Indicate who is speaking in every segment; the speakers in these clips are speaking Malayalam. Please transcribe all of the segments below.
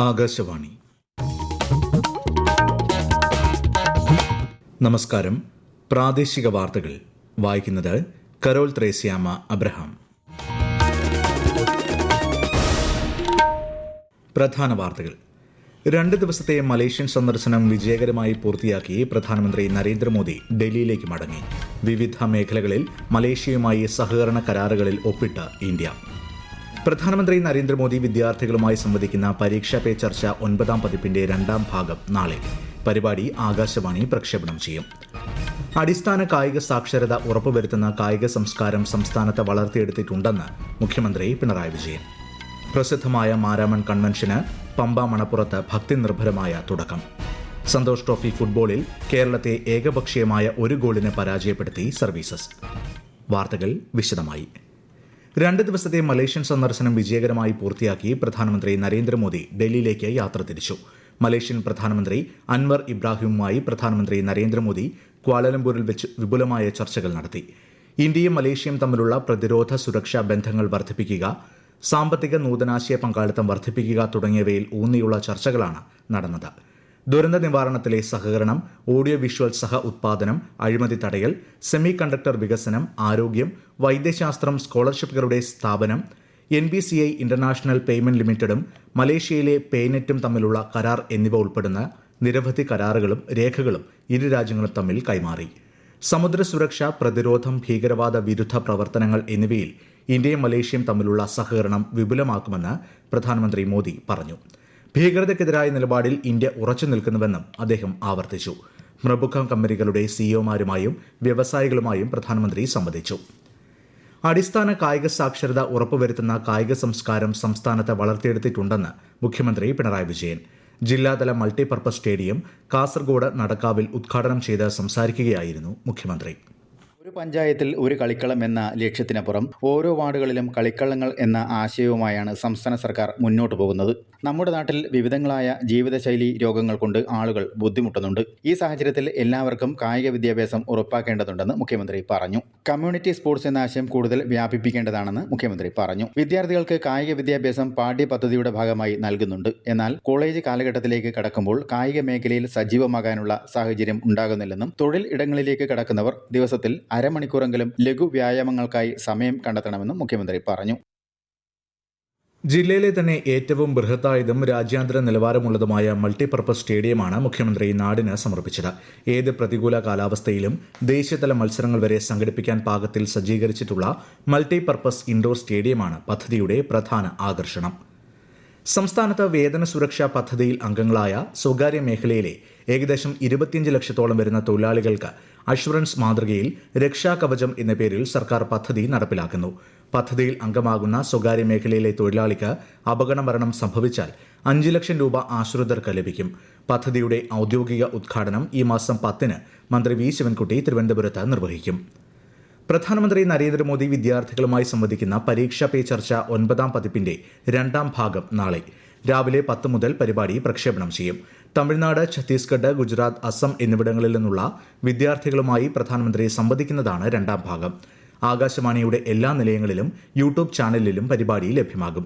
Speaker 1: ആകാശവാണി. നമസ്കാരം. പ്രാദേശിക വാർത്തകൾ വായിക്കുന്നത് കരോൾ ത്രേസ്യാമ അബ്രഹാം. പ്രധാന വാർത്തകൾ. 2 ദിവസത്തെ മലേഷ്യൻ സന്ദർശനം വിജയകരമായി പൂർത്തിയാക്കി പ്രധാനമന്ത്രി നരേന്ദ്രമോദി ഡൽഹിയിലേക്ക് മടങ്ങി. വിവിധ മേഖലകളിൽ മലേഷ്യയുമായി സഹകരണ കരാറുകളിൽ ഒപ്പിട്ട് ഇന്ത്യ. പ്രധാനമന്ത്രി നരേന്ദ്രമോദി വിദ്യാർത്ഥികളുമായി സംവദിക്കുന്ന പരീക്ഷാ പേ ചർച്ച 9ാം പതിപ്പിന്റെ 2ാം ഭാഗം നാളെ. പരിപാടി ആകാശവാണി പ്രക്ഷേപണം ചെയ്യും. അടിസ്ഥാന കായിക സാക്ഷരത ഉറപ്പുവരുത്തുന്ന കായിക സംസ്കാരം സംസ്ഥാനത്ത് വളർത്തിയെടുത്തിട്ടുണ്ടെന്ന് മുഖ്യമന്ത്രി പിണറായി വിജയൻ. പ്രസിദ്ധമായ മാരാമൺ കൺവെൻഷന് പമ്പ മണപ്പുറത്ത് ഭക്തിനിർഭരമായ തുടക്കം. സന്തോഷ് ട്രോഫി ഫുട്ബോളിൽ കേരളത്തെ ഏകപക്ഷീയമായ 1 ഗോളിന് പരാജയപ്പെടുത്തി സർവീസസ്. വാർത്തകൾ വിശദമായി. 2 ദിവസത്തെ മലേഷ്യൻ സന്ദർശനം വിജയകരമായി പൂർത്തിയാക്കി പ്രധാനമന്ത്രി നരേന്ദ്രമോദി ഡൽഹിയിലേക്ക് യാത്ര തിരിച്ചു. മലേഷ്യൻ പ്രധാനമന്ത്രി അൻവർ ഇബ്രാഹിമുമായി പ്രധാനമന്ത്രി നരേന്ദ്രമോദി ക്വാലലംപൂരിൽ വെച്ച് വിപുലമായ ചർച്ചകൾ നടത്തി. ഇന്ത്യയും മലേഷ്യയും തമ്മിലുള്ള പ്രതിരോധ സുരക്ഷാ ബന്ധങ്ങൾ വർദ്ധിപ്പിക്കുക, സാമ്പത്തിക നൂതനാശയ പങ്കാളിത്തം വർദ്ധിപ്പിക്കുക തുടങ്ങിയവയിൽ ഊന്നിയുള്ള ചർച്ചകളാണ് നടന്നത്. ദുരന്ത നിവാരണത്തിലെ സഹകരണം, ഓഡിയോ വിഷ്വൽ സഹ ഉത്പാദനം, അഴിമതി തടയൽ, സെമി കണ്ടക്ടർ വികസനം, ആരോഗ്യം, വൈദ്യശാസ്ത്രം, സ്കോളർഷിപ്പുകളുടെ സ്ഥാപനം, NBCI ഇന്റർനാഷണൽ പേയ്മെന്റ് ലിമിറ്റഡും മലേഷ്യയിലെ പേനെറ്റും തമ്മിലുള്ള കരാർ എന്നിവ ഉൾപ്പെടുന്ന നിരവധി കരാറുകളും രേഖകളും ഇരു രാജ്യങ്ങളും തമ്മിൽ കൈമാറി. സമുദ്ര സുരക്ഷ, പ്രതിരോധം, ഭീകരവാദ വിരുദ്ധ പ്രവർത്തനങ്ങൾ എന്നിവയിൽ ഇന്ത്യയും മലേഷ്യയും തമ്മിലുള്ള സഹകരണം വിപുലമാക്കുമെന്ന് പ്രധാനമന്ത്രി മോദി പറഞ്ഞു. ഭീകരതയ്ക്കെതിരായ നിലപാടിൽ ഇന്ത്യ ഉറച്ചു നിൽക്കുന്നുവെന്നും അദ്ദേഹം ആവർത്തിച്ചു. പ്രമുഖ കമ്പനികളുടെ സിഇഒമാരുമായും വ്യവസായികളുമായും പ്രധാനമന്ത്രി സംവദിച്ചു. അടിസ്ഥാന കായിക സാക്ഷരത ഉറപ്പുവരുത്തുന്ന കായിക സംസ്കാരം സംസ്ഥാനത്ത് വളർത്തിയെടുത്തിട്ടുണ്ടെന്ന് മുഖ്യമന്ത്രി പിണറായി വിജയൻ. ജില്ലാതല മൾട്ടിപർപ്പസ് സ്റ്റേഡിയം കാസർഗോഡ് നടക്കാവിൽ ഉദ്ഘാടനം ചെയ്ത് സംസാരിക്കുകയായിരുന്നു മുഖ്യമന്ത്രി.
Speaker 2: ഒരു പഞ്ചായത്തിൽ ഒരു കളിക്കളം എന്ന ലക്ഷ്യത്തിനപ്പുറം ഓരോ വാർഡുകളിലും കളിക്കളങ്ങൾ എന്ന ആശയവുമായാണ് സംസ്ഥാന സർക്കാർ മുന്നോട്ടു പോകുന്നത്. നമ്മുടെ നാട്ടിൽ വിവിധങ്ങളായ ജീവിതശൈലി രോഗങ്ങൾ കൊണ്ട് ആളുകൾ ബുദ്ധിമുട്ടുന്നുണ്ട്. ഈ സാഹചര്യത്തിൽ എല്ലാവർക്കും കായിക വിദ്യാഭ്യാസം ഉറപ്പാക്കേണ്ടതുണ്ടെന്ന് മുഖ്യമന്ത്രി പറഞ്ഞു. കമ്മ്യൂണിറ്റി സ്പോർട്സ് എന്ന ആശയം കൂടുതൽ വ്യാപിപ്പിക്കേണ്ടതാണെന്ന് മുഖ്യമന്ത്രി പറഞ്ഞു. വിദ്യാർത്ഥികൾക്ക് കായിക വിദ്യാഭ്യാസം പാഠ്യപദ്ധതിയുടെ ഭാഗമായി നൽകുന്നുണ്ട്. എന്നാൽ കോളേജ് കാലഘട്ടത്തിലേക്ക് കടക്കുമ്പോൾ കായിക മേഖലയിൽ സജീവമാകാനുള്ള സാഹചര്യം ഉണ്ടാകുന്നില്ലെന്നും തൊഴിൽ ഇടങ്ങളിലേക്ക് കടക്കുന്നവർ ദിവസത്തിൽ അരമണിക്കൂറെങ്കിലും ലഘു വ്യായാമങ്ങൾക്കായി സമയം കണ്ടെത്തണമെന്നും മുഖ്യമന്ത്രി പറഞ്ഞു.
Speaker 1: ജില്ലയിലെ തന്നെ ഏറ്റവും ബൃഹത്തായതും രാജ്യാന്തര നിലവാരമുള്ളതുമായ മൾട്ടിപർപ്പസ് സ്റ്റേഡിയമാണ് മുഖ്യമന്ത്രി നാടിന് സമർപ്പിച്ചത്. ഏത് പ്രതികൂല കാലാവസ്ഥയിലും ദേശീയതല മത്സരങ്ങൾ വരെ സംഘടിപ്പിക്കാൻ പാകത്തിൽ സജ്ജീകരിച്ചിട്ടുള്ള മൾട്ടിപർപ്പസ് ഇൻഡോർ സ്റ്റേഡിയമാണ് പദ്ധതിയുടെ പ്രധാന ആകർഷണം. സംസ്ഥാനത്ത് വേതന സുരക്ഷാ പദ്ധതിയിൽ അംഗങ്ങളായ സ്വകാര്യ മേഖലയിലെ ഏകദേശം 25 ലക്ഷത്തോളം വരുന്ന തൊഴിലാളികൾക്ക് അഷുറൻസ് മാതൃകയിൽ രക്ഷാകവചം എന്ന പേരിൽ സർക്കാർ പദ്ധതി നടപ്പിലാക്കുന്നു. പദ്ധതിയിൽ അംഗമാകുന്ന സ്വകാര്യ മേഖലയിലെ തൊഴിലാളിക്ക് അപകടമരണം സംഭവിച്ചാൽ 5 ലക്ഷം രൂപ ആശ്രിതർക്ക് ലഭിക്കും. പദ്ധതിയുടെ ഔദ്യോഗിക ഉദ്ഘാടനം ഈ മാസം 10-ന് മന്ത്രി വി ശിവൻകുട്ടി തിരുവനന്തപുരത്ത് നിർവഹിക്കും. പ്രധാനമന്ത്രി നരേന്ദ്രമോദി വിദ്യാർത്ഥികളുമായി സംവദിക്കുന്ന പരീക്ഷാ പേ ചർച്ച 9ാം പതിപ്പിന്റെ 2ാം ഭാഗം നാളെ രാവിലെ 10 മുതൽ പരിപാടി പ്രക്ഷേപണം ചെയ്യും. തമിഴ്നാട്, ഛത്തീസ്ഗഡ്, ഗുജറാത്ത്, അസം എന്നിവിടങ്ങളിൽ നിന്നുള്ള വിദ്യാർത്ഥികളുമായി പ്രധാനമന്ത്രി സംവദിക്കുന്നതാണ് 2ാം ഭാഗം. ആകാശവാണിയുടെ എല്ലാ നിലയങ്ങളിലും യൂട്യൂബ് ചാനലിലും പരിപാടി ലഭ്യമാകും.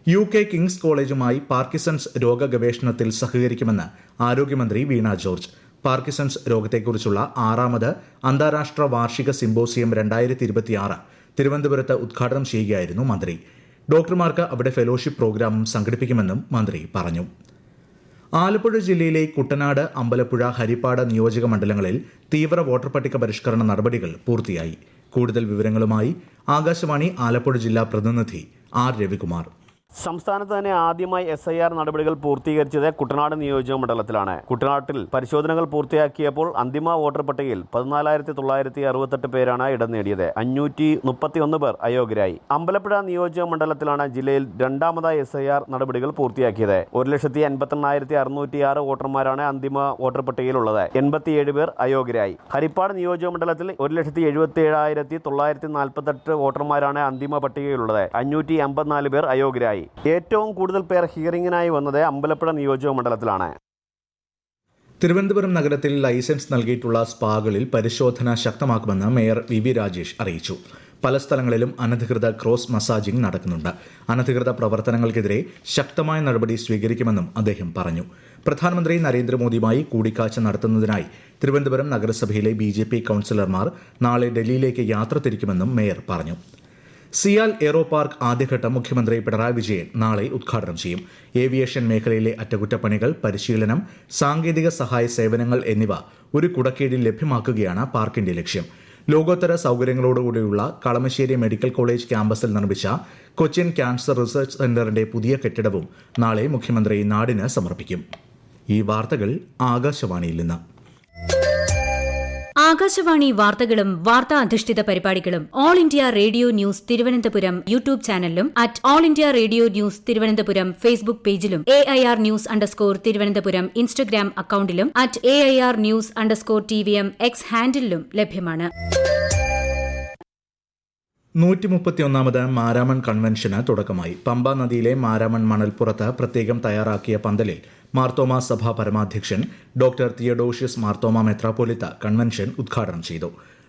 Speaker 1: UK കിങ്സ് കോളേജുമായി പാർക്കിൻസൺസ് രോഗ ഗവേഷണത്തിൽ സഹകരിക്കുമെന്ന് ആരോഗ്യമന്ത്രി വീണ ജോർജ്. പാർക്കിൻസൺസ് രോഗത്തെക്കുറിച്ചുള്ള 6ാമത് അന്താരാഷ്ട്ര വാർഷിക സിംബോസിയം 2026 തിരുവനന്തപുരത്ത് ഉദ്ഘാടനം ചെയ്യുകയായിരുന്നു മന്ത്രി. ഡോക്ടർമാർക്ക് അവിടെ ഫെലോഷിപ്പ് പ്രോഗ്രാമും സംഘടിപ്പിക്കുമെന്നും മന്ത്രി പറഞ്ഞു. ആലപ്പുഴ ജില്ലയിലെ കുട്ടനാട്, അമ്പലപ്പുഴ, ഹരിപ്പാട് നിയോജക മണ്ഡലങ്ങളിൽ തീവ്ര വോട്ടർ പട്ടിക പരിഷ്കരണ നടപടികൾ പൂർത്തിയായി. കൂടുതൽ വിവരങ്ങളുമായി ആകാശവാണി ആലപ്പുഴ ജില്ലാ പ്രതിനിധി R. രവികുമാർ.
Speaker 3: സംസ്ഥാനത്ത് തന്നെ ആദ്യമായി SIR നടപടികൾ പൂർത്തീകരിച്ചത് കുട്ടനാട് നിയോജക മണ്ഡലത്തിലാണ്. കുട്ടനാട്ടിൽ പരിശോധനകൾ പൂർത്തിയാക്കിയപ്പോൾ അന്തിമ വോട്ടർ പട്ടികയിൽ 14,968 പേരാണ് ഇടം നേടിയത്. 531 പേർ അയോഗ്യരായി. അമ്പലപ്പുഴ നിയോജക മണ്ഡലത്തിലാണ് ജില്ലയിൽ 2ാമതായി SIR നടപടികൾ പൂർത്തിയാക്കിയത്. 1,80,606 വോട്ടർമാരാണ് അന്തിമ വോട്ടർ പട്ടികയിലുള്ളത്. 87 പേർ അയോഗ്യരായി. ഹരിപ്പാട് നിയോജക മണ്ഡലത്തിൽ 1,77,948 വോട്ടർമാരാണ് അന്തിമ പട്ടികയിലുള്ളത്. 554 പേർ അയോഗ്യരായി. ഏറ്റവും കൂടുതൽ പേർ ഹിയറിംഗിനായി വന്നത് അമ്പലപ്പുഴ നിയോജക മണ്ഡലത്തിലാണ്.
Speaker 1: തിരുവനന്തപുരം നഗരത്തിൽ ലൈസൻസ് നൽകിയിട്ടുള്ള സ്പാകളിൽ പരിശോധന ശക്തമാക്കുമെന്ന് മേയർ VV രാജേഷ് അറിയിച്ചു. പല സ്ഥലങ്ങളിലും അനധികൃത ക്രോസ് മസാജിംഗ് നടക്കുന്നുണ്ട്. അനധികൃത പ്രവർത്തനങ്ങൾക്കെതിരെ ശക്തമായ നടപടി സ്വീകരിക്കുമെന്നും അദ്ദേഹം പറഞ്ഞു. പ്രധാനമന്ത്രി നരേന്ദ്രമോദിയുമായി കൂടിക്കാഴ്ച നടത്തുന്നതിനായി തിരുവനന്തപുരം നഗരസഭയിലെ BJP കൌൺസിലർമാർ നാളെ ഡൽഹിയിലേക്ക് യാത്ര തിരിക്കുമെന്നും മേയർ പറഞ്ഞു. സിയാൽ എയ്റോ പാർക്ക് ആദ്യഘട്ടം മുഖ്യമന്ത്രി പിണറായി വിജയൻ നാളെ ഉദ്ഘാടനം ചെയ്യും. ഏവിയേഷൻ മേഖലയിലെ അറ്റകുറ്റപ്പണികൾ, പരിശീലനം, സാങ്കേതിക സഹായ സേവനങ്ങൾ എന്നിവ ഒരു കുടക്കീഴിൽ ലഭ്യമാക്കുകയാണ് പാർക്കിന്റെ ലക്ഷ്യം. ലോകോത്തര സൌകര്യങ്ങളോടുകൂടിയുള്ള കളമശ്ശേരി മെഡിക്കൽ കോളേജ് ക്യാമ്പസിൽ നിർമ്മിച്ച കൊച്ചിൻ ക്യാൻസർ റിസർച്ച് സെന്ററിന്റെ പുതിയ കെട്ടിടവും നാളെ മുഖ്യമന്ത്രി നാടിന് സമർപ്പിക്കും. ഈ വാർത്തകൾ ആകാശവാണിയിൽ നിന്ന്.
Speaker 4: ആകാശവാണി വാർത്തകളും വാർത്താ അധിഷ്ഠിത പരിപാടികളും all India radio news Thiruvananthapuram YouTube ചാനലിലും all India radio news Thiruvananthapuram Facebook പേജിലും AIR ന്യൂസ് _ ഇൻസ്റ്റഗ്രാം അക്കൌണ്ടിലും @AIR ന്യൂസ് _ X ഹാൻഡിലും ലഭ്യമാണ്.
Speaker 1: 131ാമത് മാരാമൺ കൺവെൻഷന് തുടക്കമായി. പമ്പ നദിയിലെ മാരാമൺ മണൽപ്പുറത്ത് പ്രത്യേകം തയ്യാറാക്കിയ പന്തലിൽ മാർത്തോമാ സഭ പരമാധ്യക്ഷൻ ഡോക്ടർ തിയഡോഷ്യസ് മാർത്തോമാ മെത്രാപ്പോലിത്ത കൺവെൻഷൻ ഉദ്ഘാടനം ചെയ്തു.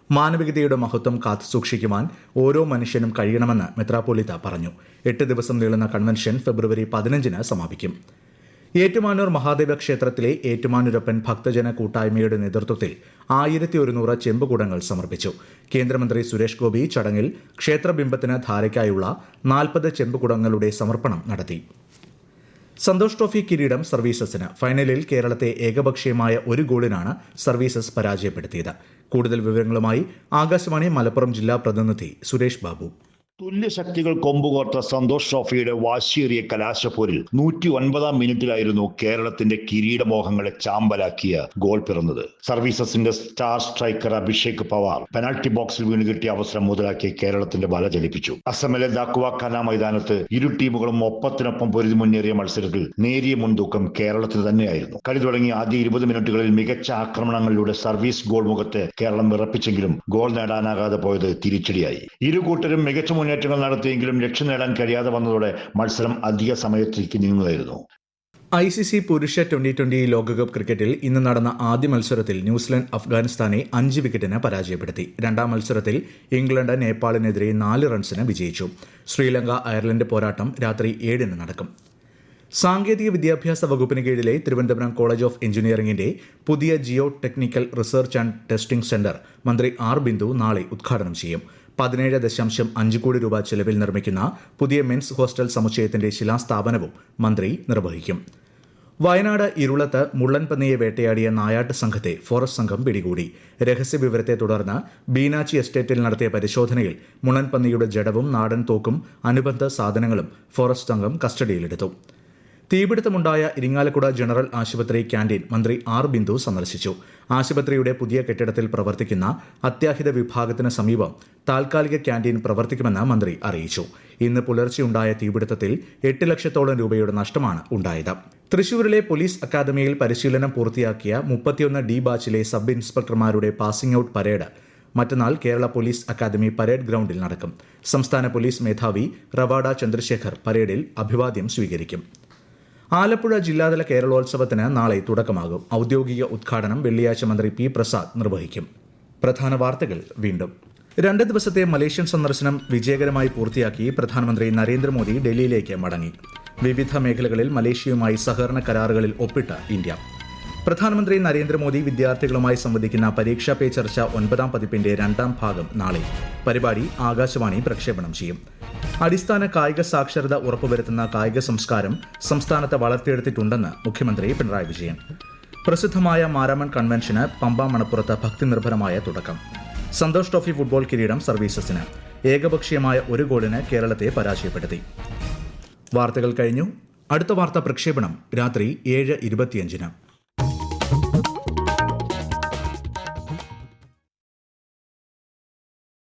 Speaker 1: മാനവികതയുടെ മഹത്വം കാത്തുസൂക്ഷിക്കുവാൻ ഓരോ മനുഷ്യനും കഴിയണമെന്ന് മെത്രാപ്പോലിത്ത പറഞ്ഞു. 8 ദിവസം നീളുന്ന കൺവെൻഷൻ ഫെബ്രുവരി 15-ന് സമാപിക്കും. ഏറ്റുമാനൂർ മഹാദേവ ക്ഷേത്രത്തിലെ ഏറ്റുമാനൂരപ്പൻ ഭക്തജന കൂട്ടായ്മയുടെ നേതൃത്വത്തിൽ 1100 ചെമ്പുകുടങ്ങൾ സമർപ്പിച്ചു. കേന്ദ്രമന്ത്രി സുരേഷ് ഗോപി ചടങ്ങിൽ ക്ഷേത്രബിംബത്തിന് ധാരയ്ക്കായുള്ള 40 ചെമ്പുകുടങ്ങളുടെ സമർപ്പണം നടത്തി. സന്തോഷ് ട്രോഫി കിരീടം സർവീസസിന്. ഫൈനലിൽ കേരളത്തെ ഏകപക്ഷീയമായ 1 ഗോളിനാണ് സർവീസസ് പരാജയപ്പെടുത്തിയത്. കൂടുതൽ വിവരങ്ങളുമായി ആകാശവാണി മലപ്പുറം ജില്ലാ പ്രതിനിധി സുരേഷ് ബാബു.
Speaker 5: തുല്യശക്തികൾ കൊമ്പുകോർത്ത സന്തോഷ് ട്രോഫിയുടെ വാശിയേറിയ കലാശപ്പോരിൽ 109-ാം മിനിറ്റിലായിരുന്നു കേരളത്തിന്റെ കിരീടമോഹങ്ങളെ ചാമ്പലാക്കിയ ഗോൾ പിറന്നത്. സർവീസസിന്റെ star striker Abhishek Pawar penalty ബോക്സിൽ വീണ് കിട്ടിയ അവസരം മുതലാക്കി കേരളത്തിന്റെ വല ചലിപ്പിച്ചു. അസമിലെ ദാക്കുവ കല മൈതാനത്ത് ഇരു ടീമുകളും ഒപ്പത്തിനൊപ്പം പൊരുതി മുന്നേറിയ മത്സരത്തിൽ നേരിയ മുൻതൂക്കം കേരളത്തിന് തന്നെയായിരുന്നു. കളി തുടങ്ങി ആദ്യ 20 മിനിറ്റുകളിൽ മികച്ച ആക്രമണങ്ങളിലൂടെ സർവീസ് ഗോൾ മുഖത്തെ കേരളം വിറപ്പിച്ചെങ്കിലും ഗോൾ നേടാനാകാതെ പോയത് തിരിച്ചടിയായി. ഇരു കൂട്ടരും മികച്ച മുന്നേറ്റങ്ങൾ നടത്തിയെങ്കിലും ലക്ഷ്യം നേടാൻ കഴിയാതെ വന്നതോടെ മത്സരം അധിക സമയത്തേക്ക് നീങ്ങുകയായിരുന്നു.
Speaker 1: ICC പുരുഷ T20 ലോകകപ്പ് ക്രിക്കറ്റിൽ ഇന്ന് നടന്ന ആദ്യ മത്സരത്തിൽ ന്യൂസിലൻഡ് അഫ്ഗാനിസ്ഥാനെ 5 വിക്കറ്റിന് പരാജയപ്പെടുത്തി. രണ്ടാം മത്സരത്തിൽ ഇംഗ്ലണ്ട് നേപ്പാളിനെതിരെ 4 റൺസിന് വിജയിച്ചു. ശ്രീലങ്ക അയർലൻഡ് പോരാട്ടം രാത്രി 7-ന് നടക്കും. സാങ്കേതിക വിദ്യാഭ്യാസ വകുപ്പിന് കീഴിലെ തിരുവനന്തപുരം കോളേജ് ഓഫ് എഞ്ചിനീയറിംഗിന്റെ പുതിയ Jio technical research and testing centre മന്ത്രി R. ബിന്ദു നാളെ ഉദ്ഘാടനം ചെയ്യും. 17.5 കോടി രൂപ ചെലവിൽ നിർമ്മിക്കുന്ന പുതിയ മെൻസ് ഹോസ്റ്റൽ സമുച്ചയത്തിന്റെ ശിലാസ്ഥാപനവും മന്ത്രി നിർവഹിക്കും. വയനാട് ഇരുളത്ത് മുള്ളൻപന്നിയെ വേട്ടയാടിയ നായാട്ട് സംഘത്തെ ഫോറസ്റ്റ് സംഘം പിടികൂടി. രഹസ്യവിവരത്തെ തുടർന്ന് ബീനാച്ചി എസ്റ്റേറ്റിൽ നടത്തിയ പരിശോധനയിൽ മുള്ളൻപന്നിയുടെ ജഡവും നാടൻ തോക്കും അനുബന്ധ സാധനങ്ങളും ഫോറസ്റ്റ് സംഘം കസ്റ്റഡിയിലെടുത്തു. തീപിടുത്തമുണ്ടായ ഇരിങ്ങാലക്കുട ജനറൽ ആശുപത്രി ക്യാന്റീൻ മന്ത്രി R. ബിന്ദു സന്ദർശിച്ചു. ആശുപത്രിയുടെ പുതിയ കെട്ടിടത്തിൽ പ്രവർത്തിക്കുന്ന അത്യാഹിത വിഭാഗത്തിന് സമീപം താൽക്കാലിക ക്യാന്റീൻ പ്രവർത്തിക്കുമെന്ന് മന്ത്രി അറിയിച്ചു. ഇന്ന് പുലർച്ചെയുണ്ടായ തീപിടുത്തത്തിൽ 8 ലക്ഷത്തോളം രൂപയുടെ നഷ്ടമാണ് ഉണ്ടായത്. തൃശൂരിലെ പോലീസ് അക്കാദമിയിൽ പരിശീലനം പൂർത്തിയാക്കിയ 31 D ബാച്ചിലെ സബ് ഇൻസ്പെക്ടർമാരുടെ പാസിംഗ് ഔട്ട് പരേഡ് മറ്റന്നാൾ കേരള പോലീസ് അക്കാദമി പരേഡ് ഗ്രൌണ്ടിൽ നടക്കും. സംസ്ഥാന പോലീസ് മേധാവി റവാഡ ചന്ദ്രശേഖർ പരേഡിൽ അഭിവാദ്യം സ്വീകരിക്കും. ആലപ്പുഴ ജില്ലാതല കേരളോത്സവത്തിന് നാളെ തുടക്കമാകും. ഔദ്യോഗിക ഉദ്ഘാടനം വെള്ളിയാഴ്ച മന്ത്രി P. പ്രസാദ് നിർവഹിക്കും. പ്രധാന വാർത്തകൾ വീണ്ടും. 2 ദിവസത്തെ മലേഷ്യൻ സന്ദർശനം വിജയകരമായി പൂർത്തിയാക്കി പ്രധാനമന്ത്രി നരേന്ദ്രമോദി ഡൽഹിയിലേക്ക് മടങ്ങി. വിവിധ മേഖലകളിൽ മലേഷ്യയുമായി സഹകരണ കരാറുകളിൽ ഒപ്പിട്ട ഇന്ത്യ. പ്രധാനമന്ത്രി നരേന്ദ്രമോദി വിദ്യാർത്ഥികളുമായി സംവദിക്കുന്ന പരീക്ഷാ പേ ചർച്ച 9ാം പതിപ്പിന്റെ 2ാം ഭാഗം നാളെ. പരിപാടി ആകാശവാണി പ്രക്ഷേപണം ചെയ്യും. അടിസ്ഥാന കായിക സാക്ഷരത ഉറപ്പുവരുത്തുന്ന കായിക സംസ്കാരം സംസ്ഥാനത്ത് വളർത്തിയെടുത്തിട്ടുണ്ടെന്ന് മുഖ്യമന്ത്രി പിണറായി വിജയൻ. പ്രസിദ്ധമായ മാരാമൺ കൺവെൻഷന് പമ്പ മണപ്പുറത്ത് ഭക്തിനിർഭരമായ തുടക്കം. സന്തോഷ് ട്രോഫി ഫുട്ബോൾ കിരീടം സർവീസസിന്. ഏകപക്ഷീയമായ 1 ഗോളിന് കേരളത്തെ പരാജയപ്പെടുത്തി. വാർത്തകൾ കഴിഞ്ഞു. അടുത്ത വാർത്താ പ്രക്ഷേപണം രാത്രി 7:25-ന്.